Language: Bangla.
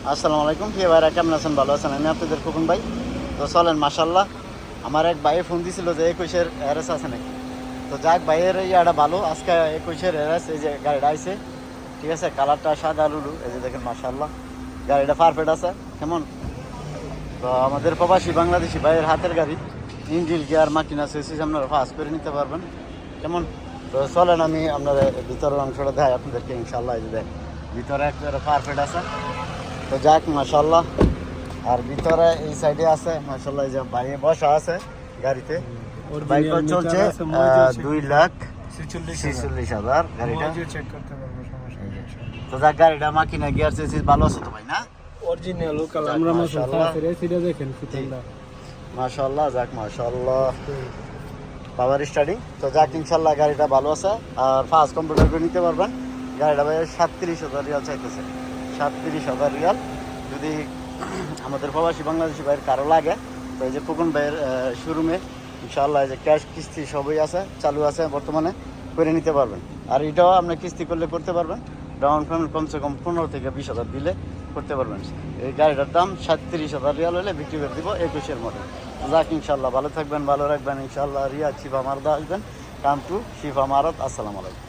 আসসালামু আলাইকুম প্রিয় ভাইরা, কেমন আছেন? ভালো আছেন? আমি আপনাদের খোকন ভাই। তো চলেন, মাশাল্লাহ আমার এক ভাইয়ে ফোন দিছিল যে 21-এর এরএস আছে নাকি। তো যাক, ভাইয়ের ইয়াটা ভালো, আজকে 21-এর এরএস এই যে গাড়িটা আইছে, ঠিক আছে। কালারটা সাদা লুলু, এই যে দেখেন মাশাল্লাহ গাড়িটা পারফেক্ট আছে। কেমন? তো আমাদের প্রবাসী বাংলাদেশি ভাইয়ের হাতের গাড়ি, ইঞ্জিল গিয়ার মাকিনা সেসিস আপনারা ফাস্ট করে নিতে পারবেন। কেমন? তো চলেন আমি আপনাদের ভিতরের অংশটা দেখাই আপনাদেরকে ইনশাল্লাহ। এই যে দেখ, ভিতরে একেবারে পারফেক্ট আছে। তো যাক মাশাল্লাহ। আর ভিতরে এই সাইডে আছে মাশাল্লাহ, এই যে বাইরে বসা আছে গাড়িতে। বাইক চলছে 2,46,000 গাড়িটা। তো যাক, গাড়িটা মাকিনা গিয়ার চেসিস ভালো আছে তো ভাই, না? অরিজিনাল লোকাল আমরা মাশাআল্লাহ সিটা দেখেন ফিটটা মাশাআল্লাহ। যাক মাশাআল্লাহ, পাওয়ার স্টার্টিং। তো যাক ইনশাআল্লাহ গাড়িটা ভালো আছে। আর ফাস্ট কম্পিউটার করে নিতে পারবেন। গাড়িটা ভাই 37,000 রিয়াল চাইতেছে, 37,000 রিয়াল। যদি আমাদের প্রবাসী বাংলাদেশি ভাইয়ের কারো লাগে, তো এই যে খোকন ভাইয়ের শোরুমে ইনশাআল্লাহ এই যে ক্যাশ কিস্তি সবই আছে, চালু আছে বর্তমানে, করে নিতে পারবেন। আর এটাও আপনি কিস্তি করলে করতে পারবেন। ডাউন পেমেন্ট কমসে কম 15 থেকে 20,000 দিলে করতে পারবেন। এই গাড়িটার দাম 37,000 রিয়াল হলে বিক্রি করে দিব 21-এর মডেল। যাক ইনশাআল্লাহ ভালো থাকবেন, ভালো রাখবেন ইনশাআল্লাহ। রিয়াদ শিফা মারদা আসবেন, কাম টু শিফা মারদ। আসসালামু আলাইকুম।